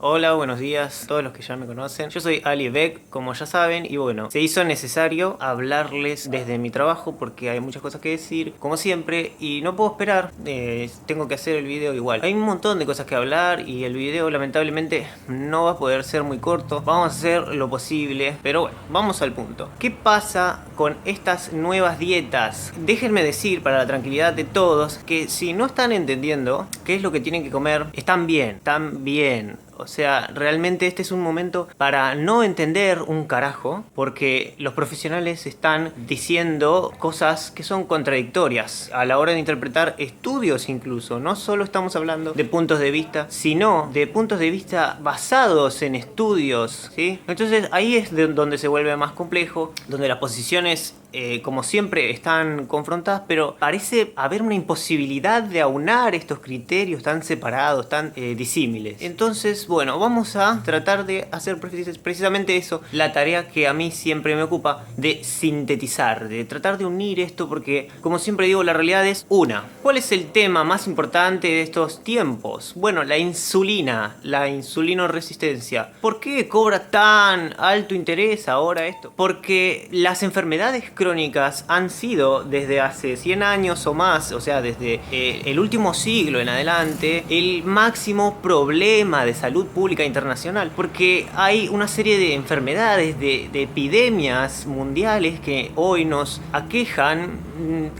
Hola, buenos días a todos los que ya me conocen. Yo soy Ali Beck, como ya saben, y bueno, se hizo necesario hablarles desde mi trabajo porque hay muchas cosas que decir, como siempre, y no puedo esperar, tengo que hacer el video igual. Hay un montón de cosas que hablar y el video lamentablemente no va a poder ser muy corto. Vamos a hacer lo posible, pero bueno, vamos al punto. ¿Qué pasa con estas nuevas dietas? Déjenme decir, para la tranquilidad de todos, que si no están entendiendo qué es lo que tienen que comer, están bien. O sea, realmente este es un momento para no entender un carajo, porque los profesionales están diciendo cosas que son contradictorias a la hora de interpretar estudios incluso. No solo estamos hablando de puntos de vista, sino de puntos de vista basados en estudios, ¿sí? Entonces ahí es donde se vuelve más complejo, donde las posiciones como siempre están confrontadas, pero parece haber una imposibilidad de aunar estos criterios tan separados, tan disímiles. Entonces, bueno, vamos a tratar de hacer precisamente eso, la tarea que a mí siempre me ocupa, de sintetizar, de tratar de unir esto, porque como siempre digo, la realidad es una. ¿Cuál es el tema más importante de estos tiempos? Bueno, la insulinoresistencia. ¿Por qué cobra tan alto interés ahora esto? Porque las enfermedades crónicas han sido desde hace 100 años o más, o sea, desde el último siglo en adelante, el máximo problema de salud pública internacional, porque hay una serie de enfermedades, de epidemias mundiales que hoy nos aquejan,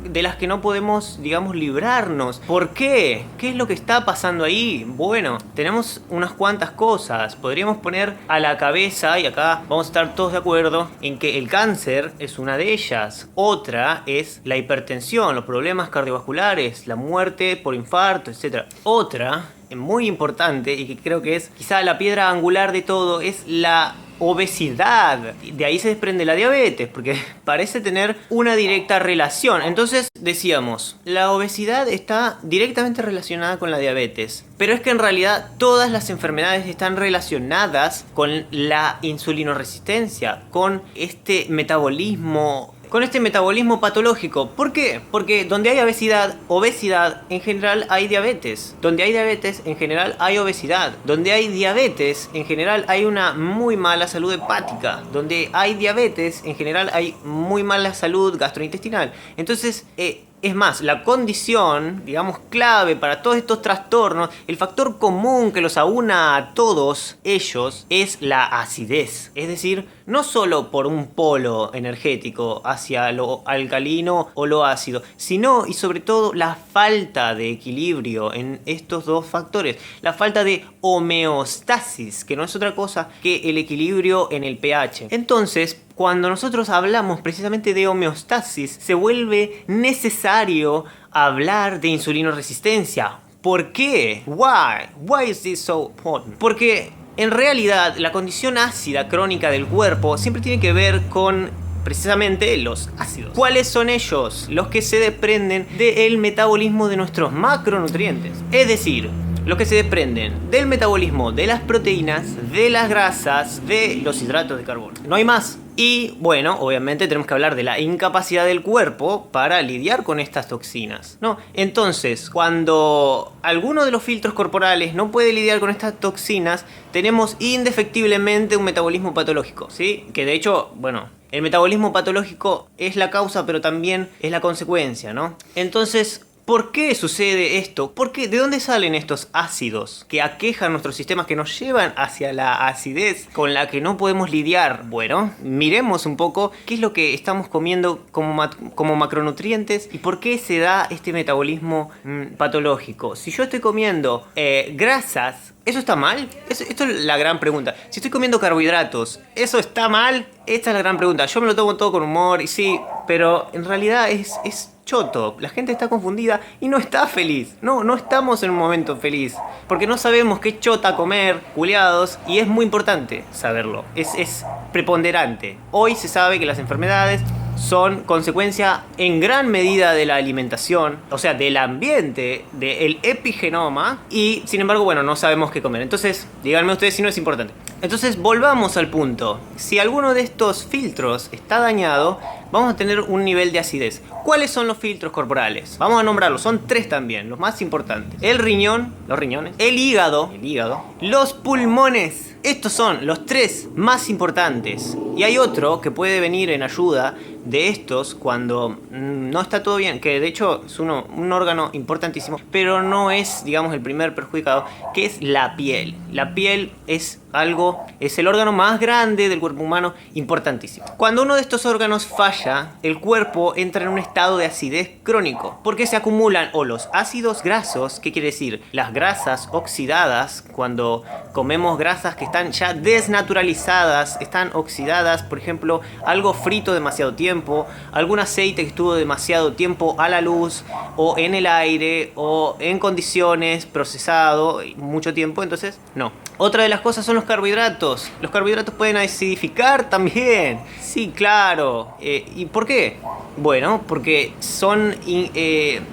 de las que no podemos, digamos, librarnos. ¿Por qué? ¿Qué es lo que está pasando ahí? Bueno, tenemos unas cuantas cosas. Podríamos poner a la cabeza, y acá vamos a estar todos de acuerdo, en que el cáncer es una de ellas. Otra es la hipertensión, los problemas cardiovasculares, la muerte por infarto, etc. Otra, muy importante y que creo que es quizá la piedra angular de todo, es la obesidad. De ahí se desprende la diabetes, porque parece tener una directa relación. Entonces decíamos, la obesidad está directamente relacionada con la diabetes, pero es que en realidad todas las enfermedades están relacionadas con la insulinoresistencia, con este metabolismo patológico. ¿Por qué? Porque donde hay obesidad, en general hay diabetes. Donde hay diabetes, en general hay obesidad. Donde hay diabetes, en general hay una muy mala salud hepática. Donde hay diabetes, en general hay muy mala salud gastrointestinal. Entonces, es más, la condición, digamos, clave para todos estos trastornos, el factor común que los aúna a todos ellos es la acidez. Es decir, no solo por un polo energético hacia lo alcalino o lo ácido, sino y sobre todo la falta de equilibrio en estos dos factores. La falta de homeostasis, que no es otra cosa que el equilibrio en el pH. Entonces, cuando nosotros hablamos precisamente de homeostasis, se vuelve necesario hablar de insulinoresistencia. ¿Por qué? Why is this so important? Porque en realidad la condición ácida crónica del cuerpo siempre tiene que ver con precisamente los ácidos. ¿Cuáles son ellos? Los que se desprenden del metabolismo de nuestros macronutrientes. Es decir, los que se desprenden del metabolismo de las proteínas, de las grasas, de los hidratos de carbono. No hay más. Y bueno, obviamente tenemos que hablar de la incapacidad del cuerpo para lidiar con estas toxinas, ¿no? Entonces, cuando alguno de los filtros corporales no puede lidiar con estas toxinas, tenemos indefectiblemente un metabolismo patológico, ¿sí? Que de hecho, bueno, el metabolismo patológico es la causa, pero también es la consecuencia, ¿no? Entonces, ¿por qué sucede esto? ¿De dónde salen estos ácidos que aquejan nuestros sistemas, que nos llevan hacia la acidez con la que no podemos lidiar? Bueno, miremos un poco qué es lo que estamos comiendo como macronutrientes y por qué se da este metabolismo patológico. Si yo estoy comiendo grasas, ¿eso está mal? Esto es la gran pregunta. Si estoy comiendo carbohidratos, ¿eso está mal? Esta es la gran pregunta. Yo me lo tomo todo con humor y sí, pero en realidad es choto. La gente está confundida y no está feliz. No estamos en un momento feliz. Porque no sabemos qué chota comer, culiados, y es muy importante saberlo. Es preponderante. Hoy se sabe que las enfermedades son consecuencia en gran medida de la alimentación, o sea, del ambiente, del epigenoma, y sin embargo, bueno, no sabemos qué comer. Entonces, díganme ustedes si no es importante. Entonces volvamos al punto. Si alguno de estos filtros está dañado, vamos a tener un nivel de acidez. ¿Cuáles son los filtros corporales? Vamos a nombrarlos, son 3 también, los más importantes. El riñón, los riñones, el hígado, los pulmones. Estos son los 3 más importantes. Y hay otro que puede venir en ayuda de estos cuando no está todo bien, que de hecho es un órgano importantísimo, pero no es, digamos, el primer perjudicado, que es la piel. La piel es el órgano más grande del cuerpo humano, importantísimo. Cuando uno de estos órganos falla, el cuerpo entra en un estado de acidez crónico, porque se acumulan o los ácidos grasos, ¿qué quiere decir? Las grasas oxidadas, cuando comemos grasas que están ya desnaturalizadas, están oxidadas, por ejemplo, algo frito demasiado tiempo, algún aceite que estuvo demasiado tiempo a la luz, o en el aire, o en condiciones, procesado mucho tiempo, entonces no. Otra de las cosas son los carbohidratos. Los carbohidratos pueden acidificar también. Sí, claro. ¿Y por qué? Bueno, porque son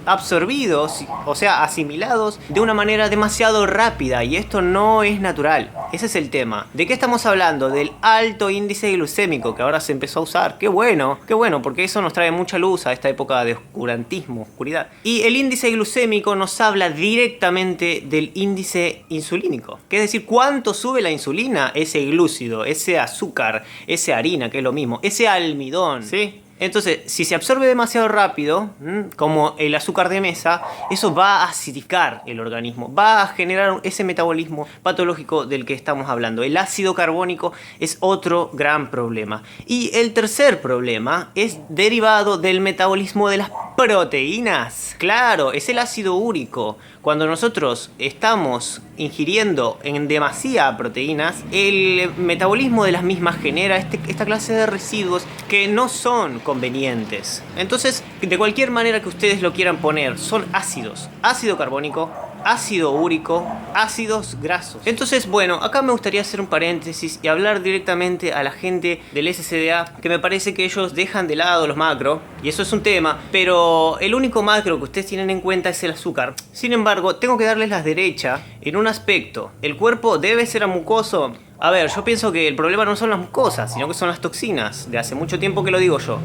absorbidos, o sea, asimilados de una manera demasiado rápida, y esto no es natural. Ese es el tema. ¿De qué estamos hablando? Del alto índice glucémico, que ahora se empezó a usar. Qué bueno, porque eso nos trae mucha luz a esta época de oscuridad. Y el índice glucémico nos habla directamente del índice insulínico, que es decir, cuánto sube la insulina, ese glúcido, ese azúcar, esa harina, que es lo mismo, ese almidón, ¿sí? Entonces, si se absorbe demasiado rápido, como el azúcar de mesa, eso va a acidificar el organismo, va a generar ese metabolismo patológico del que estamos hablando. El ácido carbónico es otro gran problema. Y el tercer problema es derivado del metabolismo de las proteínas. Claro, es el ácido úrico. Cuando nosotros estamos ingiriendo en demasía proteínas, el metabolismo de las mismas genera esta clase de residuos que no son convenientes. Entonces, de cualquier manera que ustedes lo quieran poner, son ácidos. Ácido carbónico, ácido úrico, ácidos grasos. Entonces, bueno, acá me gustaría hacer un paréntesis y hablar directamente a la gente del SCDA, que me parece que ellos dejan de lado los macros, y eso es un tema, pero el único macro que ustedes tienen en cuenta es el azúcar. Sin embargo, tengo que darles la derecha en un aspecto. ¿El cuerpo debe ser amucoso? A ver, yo pienso que el problema no son las mucosas, sino que son las toxinas. De hace mucho tiempo que lo digo yo.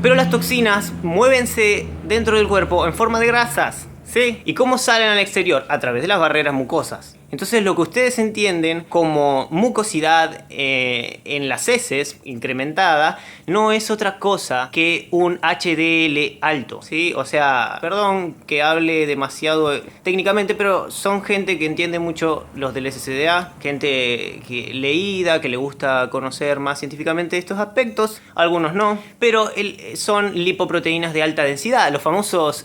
Pero las toxinas muévense dentro del cuerpo en forma de grasas, ¿sí? ¿Y cómo salen al exterior? A través de las barreras mucosas. Entonces, lo que ustedes entienden como mucosidad en las heces incrementada no es otra cosa que un HDL alto, ¿sí? O sea, perdón que hable demasiado técnicamente, pero son gente que entiende mucho los del SCDA, gente leída, que le gusta conocer más científicamente estos aspectos, algunos no, pero son lipoproteínas de alta densidad, los famosos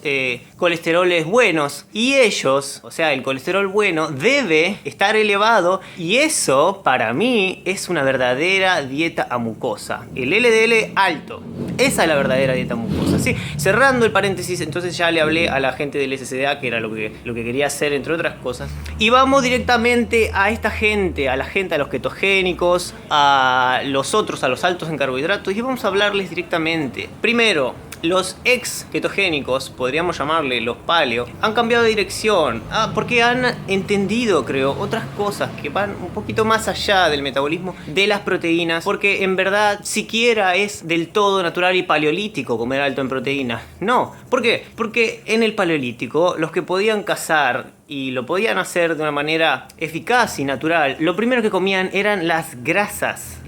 colesteroles buenos, y ellos, o sea, el colesterol bueno debe estar elevado, y eso para mí es una verdadera dieta amucosa. El LDL alto, esa es la verdadera dieta amucosa, ¿sí? Cerrando el paréntesis, entonces ya le hablé a la gente del SCDA, que era lo que quería hacer, entre otras cosas, y vamos directamente a esta gente, a los ketogénicos, a los altos en carbohidratos, y vamos a hablarles directamente. Primero, los ex ketogénicos, podríamos llamarle los paleo, han cambiado de dirección, porque han entendido, creo, otras cosas que van un poquito más allá del metabolismo de las proteínas, porque en verdad siquiera es del todo natural y paleolítico comer alto en proteínas. No, ¿por qué? Porque en el paleolítico los que podían cazar y lo podían hacer de una manera eficaz y natural, lo primero que comían eran las grasas.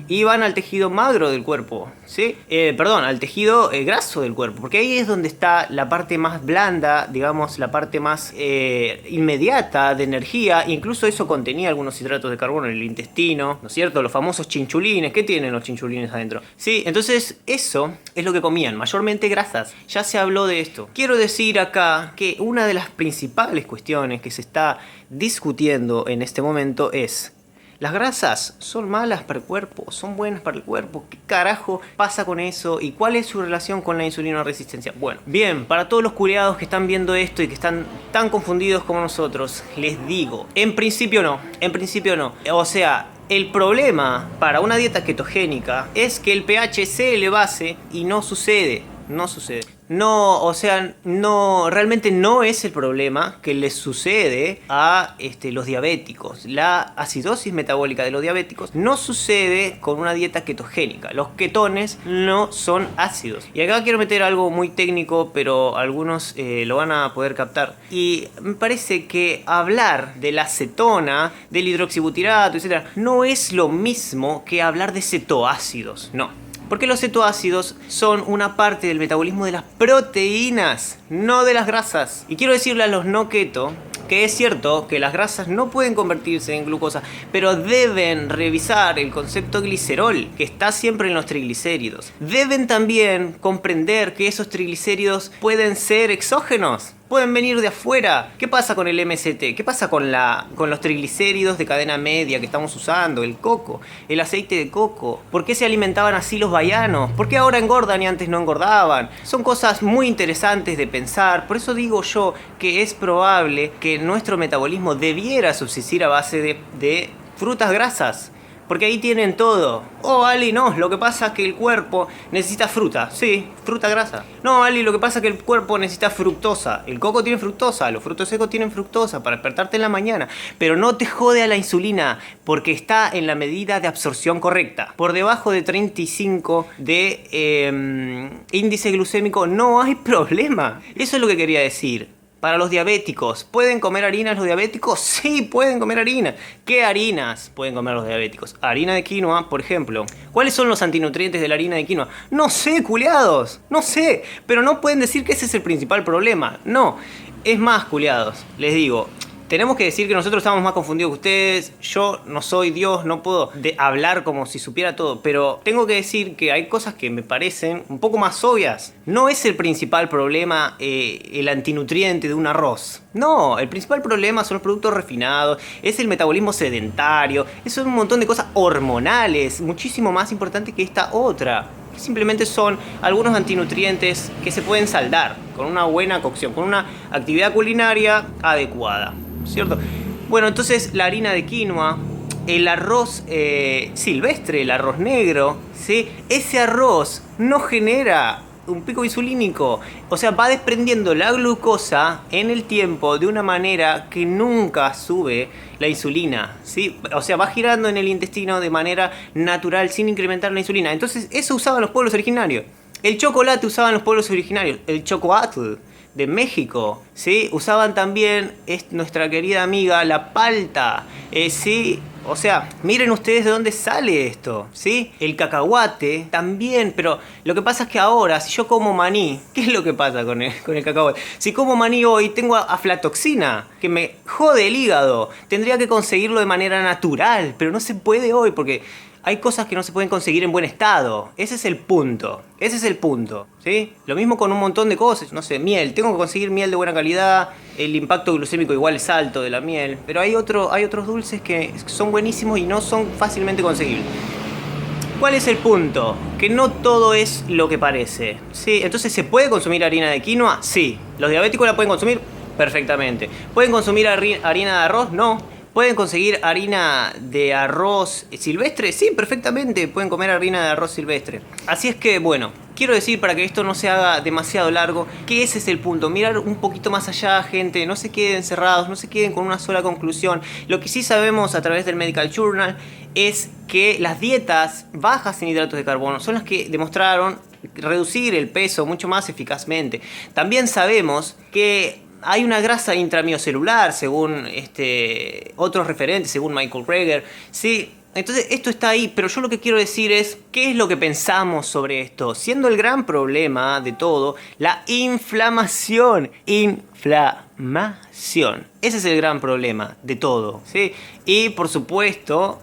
Iban al tejido magro del cuerpo, ¿sí? Al tejido graso del cuerpo, porque ahí es donde está la parte más blanda, digamos, la parte más inmediata de energía. Incluso eso contenía algunos hidratos de carbono en el intestino, ¿no es cierto? Los famosos chinchulines. ¿Qué tienen los chinchulines adentro? Sí, entonces eso es lo que comían, mayormente grasas. Ya se habló de esto. Quiero decir acá que una de las principales cuestiones que se está discutiendo en este momento es: ¿las grasas son malas para el cuerpo? ¿Son buenas para el cuerpo? ¿Qué carajo pasa con eso? ¿Y cuál es su relación con la insulina resistencia? Bueno, bien, para todos los culiados que están viendo esto y que están tan confundidos como nosotros, les digo, en principio no. O sea, el problema para una dieta ketogénica es que el pH se elevase y no sucede. No, o sea, no, realmente no es el problema que les sucede a los diabéticos. La acidosis metabólica de los diabéticos no sucede con una dieta ketogénica. Los ketones no son ácidos. Y acá quiero meter algo muy técnico, pero algunos lo van a poder captar. Y me parece que hablar de la cetona, del hidroxibutirato, etc., no es lo mismo que hablar de cetoácidos. No. Porque los cetoácidos son una parte del metabolismo de las proteínas, no de las grasas. Y quiero decirle a los no keto que es cierto que las grasas no pueden convertirse en glucosa, pero deben revisar el concepto glicerol, que está siempre en los triglicéridos. Deben también comprender que esos triglicéridos pueden ser exógenos. Pueden venir de afuera. ¿Qué pasa con el MCT? ¿Qué pasa con los triglicéridos de cadena media que estamos usando? El coco, el aceite de coco. ¿Por qué se alimentaban así los baianos? ¿Por qué ahora engordan y antes no engordaban? Son cosas muy interesantes de pensar. Por eso digo yo que es probable que nuestro metabolismo debiera subsistir a base de frutas grasas. Porque ahí tienen todo. Oh, Ali, no, lo que pasa es que el cuerpo necesita fruta. Sí, fruta grasa. No, Ali, lo que pasa es que el cuerpo necesita fructosa. El coco tiene fructosa, los frutos secos tienen fructosa para despertarte en la mañana. Pero no te jode a la insulina porque está en la medida de absorción correcta. Por debajo de 35 de índice glucémico no hay problema. Eso es lo que quería decir. Para los diabéticos, ¿pueden comer harinas los diabéticos? Sí, pueden comer harina. ¿Qué harinas pueden comer los diabéticos? Harina de quinoa, por ejemplo. ¿Cuáles son los antinutrientes de la harina de quinoa? No sé, culiados. No sé. Pero no pueden decir que ese es el principal problema. No. Es más, culiados. Les digo, tenemos que decir que nosotros estamos más confundidos que ustedes. Yo no soy Dios, no puedo hablar como si supiera todo. Pero tengo que decir que hay cosas que me parecen un poco más obvias. No es el principal problema el antinutriente de un arroz. No, el principal problema son los productos refinados, es el metabolismo sedentario, eso es un montón de cosas hormonales, muchísimo más importante que esta otra. Simplemente son algunos antinutrientes que se pueden saldar con una buena cocción, con una actividad culinaria adecuada, ¿cierto? Bueno, entonces la harina de quinoa, el arroz silvestre, el arroz negro, ¿sí? Ese arroz no genera un pico insulínico, o sea, va desprendiendo la glucosa en el tiempo de una manera que nunca sube la insulina, ¿sí? O sea, va girando en el intestino de manera natural sin incrementar la insulina. Entonces, eso usaban los pueblos originarios. El chocolate usaban los pueblos originarios, el chocoatl de México, ¿sí? Usaban también nuestra querida amiga la palta, ¿sí? O sea, miren ustedes de dónde sale esto, ¿sí? El cacahuate también, pero lo que pasa es que ahora, si yo como maní, ¿qué es lo que pasa con el cacahuate? Si como maní hoy, tengo aflatoxina, que me jode el hígado. Tendría que conseguirlo de manera natural, pero no se puede hoy porque hay cosas que no se pueden conseguir en buen estado. Ese es el punto. Ese es el punto, ¿sí? Lo mismo con un montón de cosas. No sé, miel. Tengo que conseguir miel de buena calidad. El impacto glucémico igual es alto de la miel. Pero hay otros dulces que son buenísimos y no son fácilmente conseguibles. ¿Cuál es el punto? Que no todo es lo que parece, ¿sí? Entonces, ¿se puede consumir harina de quinoa? Sí. ¿Los diabéticos la pueden consumir? Perfectamente. ¿Pueden consumir harina de arroz? No. ¿Pueden conseguir harina de arroz silvestre? Sí, perfectamente. Pueden comer harina de arroz silvestre. Así es que, bueno, quiero decir para que esto no se haga demasiado largo, que ese es el punto. Mirar un poquito más allá, gente. No se queden encerrados, no se queden con una sola conclusión. Lo que sí sabemos a través del Medical Journal es que las dietas bajas en hidratos de carbono son las que demostraron reducir el peso mucho más eficazmente. También sabemos que hay una grasa intramiocelular, según otros referentes, según Michael Greger, ¿sí? Entonces esto está ahí, pero yo lo que quiero decir es, ¿qué es lo que pensamos sobre esto? Siendo el gran problema de todo, la inflamación. Inflamación. Ese es el gran problema de todo, ¿sí? Y por supuesto,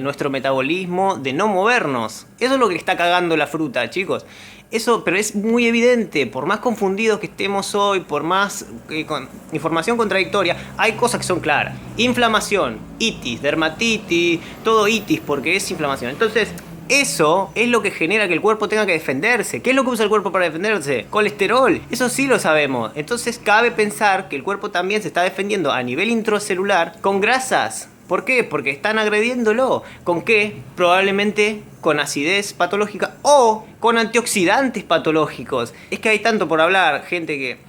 nuestro metabolismo de no movernos. Eso es lo que está cagando la fruta, chicos. Eso, pero es muy evidente, por más confundidos que estemos hoy, por más con información contradictoria, hay cosas que son claras. Inflamación, itis, dermatitis, todo itis porque es inflamación. Entonces, eso es lo que genera que el cuerpo tenga que defenderse. ¿Qué es lo que usa el cuerpo para defenderse? Colesterol. Eso sí lo sabemos. Entonces, cabe pensar que el cuerpo también se está defendiendo a nivel intracelular con grasas. ¿Por qué? Porque están agrediéndolo. ¿Con qué? Probablemente con acidez patológica o con antioxidantes patológicos. Es que hay tanto por hablar, gente que...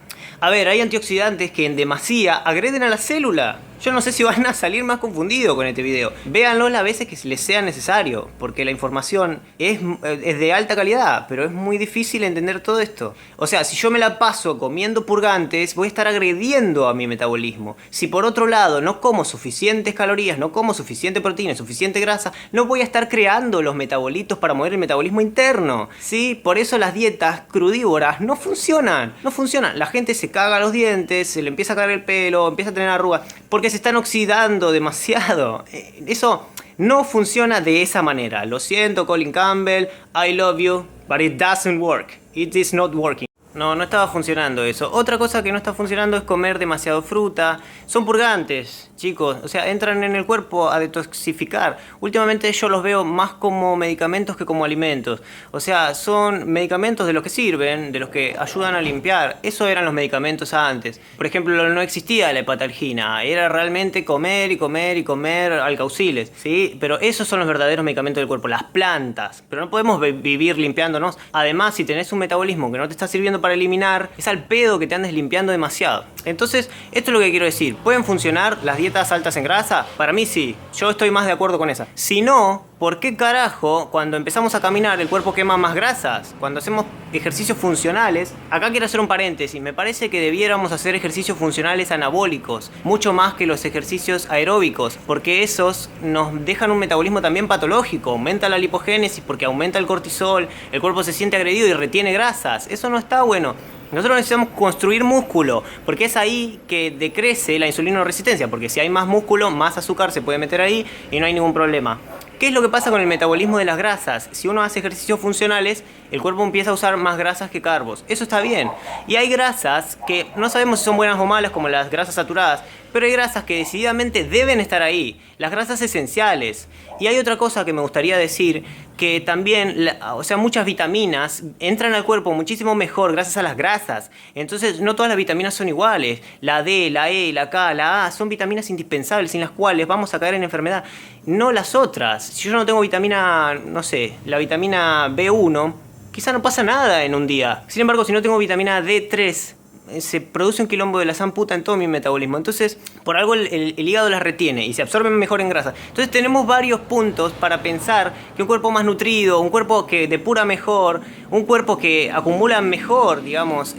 A ver, hay antioxidantes que en demasía agreden a la célula. Yo no sé si van a salir más confundidos con este video. Véanlo las veces que les sea necesario, porque la información es de alta calidad, pero es muy difícil entender todo esto. O sea, si yo me la paso comiendo purgantes, voy a estar agrediendo a mi metabolismo. Si por otro lado no como suficientes calorías, no como suficiente proteína, suficiente grasa, no voy a estar creando los metabolitos para mover el metabolismo interno. ¿Sí? Por eso las dietas crudívoras no funcionan. No funcionan. La gente se caga los dientes, se le empieza a caer el pelo, empieza a tener arrugas, porque se están oxidando demasiado. Eso no funciona de esa manera. Lo siento, Colin Campbell, I love you, but it doesn't work. It is not working. No estaba funcionando eso. Otra cosa que no está funcionando es comer demasiado fruta. Son purgantes, chicos. O sea, entran en el cuerpo a detoxificar. Últimamente yo los veo más como medicamentos que como alimentos. O sea, son medicamentos de los que sirven, de los que ayudan a limpiar. Eso eran los medicamentos antes. Por ejemplo, no existía la hepatalgina. Era realmente comer y comer y comer alcauciles, ¿sí? Pero esos son los verdaderos medicamentos del cuerpo, las plantas. Pero no podemos vivir limpiándonos. Además, si tenés un metabolismo que no te está sirviendo para eliminar, es al pedo que te andes limpiando demasiado. Entonces, esto es lo que quiero decir. ¿Pueden funcionar las dietas altas en grasa? Para mí sí. Yo estoy más de acuerdo con esa. Si no, ¿por qué carajo cuando empezamos a caminar el cuerpo quema más grasas? Cuando hacemos ejercicios funcionales, acá quiero hacer un paréntesis, me parece que debiéramos hacer ejercicios funcionales anabólicos, mucho más que los ejercicios aeróbicos, porque esos nos dejan un metabolismo también patológico, aumenta la lipogénesis porque aumenta el cortisol, el cuerpo se siente agredido y retiene grasas, eso no está bueno. Nosotros necesitamos construir músculo, porque es ahí que decrece la insulinoresistencia, porque si hay más músculo, más azúcar se puede meter ahí y no hay ningún problema. ¿Qué es lo que pasa con el metabolismo de las grasas? Si uno hace ejercicios funcionales, el cuerpo empieza a usar más grasas que carbos. Eso está bien. Y hay grasas que no sabemos si son buenas o malas, como las grasas saturadas, pero hay grasas que decididamente deben estar ahí, las grasas esenciales. Y hay otra cosa que me gustaría decir, que también, muchas vitaminas entran al cuerpo muchísimo mejor gracias a las grasas. Entonces, no todas las vitaminas son iguales. La D, la E, la K, la A son vitaminas indispensables sin las cuales vamos a caer en enfermedad. No las otras. Si yo no tengo vitamina, no sé, la vitamina B1, quizá no pasa nada en un día. Sin embargo, si no tengo vitamina D3, se produce un quilombo de la zamputa en todo mi metabolismo. Entonces, por algo el hígado las retiene y se absorben mejor en grasa. Entonces tenemos varios puntos para pensar que un cuerpo más nutrido, un cuerpo que depura mejor, un cuerpo que acumula mejor, digamos,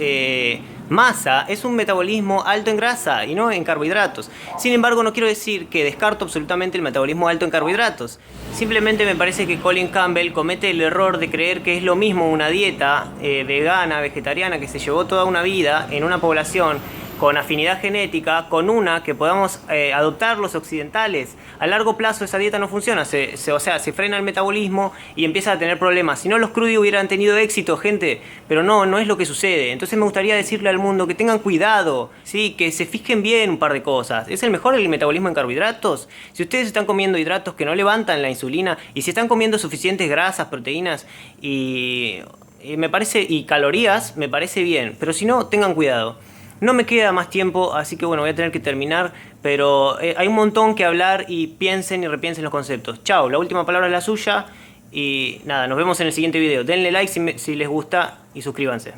masa, es un metabolismo alto en grasa y no en carbohidratos. Sin embargo, no quiero decir que descarto absolutamente el metabolismo alto en carbohidratos. Simplemente me parece que Colin Campbell comete el error de creer que es lo mismo una dieta vegana, vegetariana, que se llevó toda una vida en una población con afinidad genética, con una que podamos adoptar los occidentales. A largo plazo esa dieta no funciona, se frena el metabolismo y empieza a tener problemas. Si no, los Crudi hubieran tenido éxito, gente, pero no es lo que sucede. Entonces me gustaría decirle al mundo que tengan cuidado, ¿sí? Que se fijen bien un par de cosas. ¿Es el mejor el metabolismo en carbohidratos? Si ustedes están comiendo hidratos que no levantan la insulina y si están comiendo suficientes grasas, proteínas y calorías, me parece bien, pero si no, tengan cuidado. No me queda más tiempo, así que bueno, voy a tener que terminar, pero hay un montón que hablar y piensen y repiensen los conceptos. Chao, la última palabra es la suya y nada, nos vemos en el siguiente video. Denle like si les gusta y suscríbanse.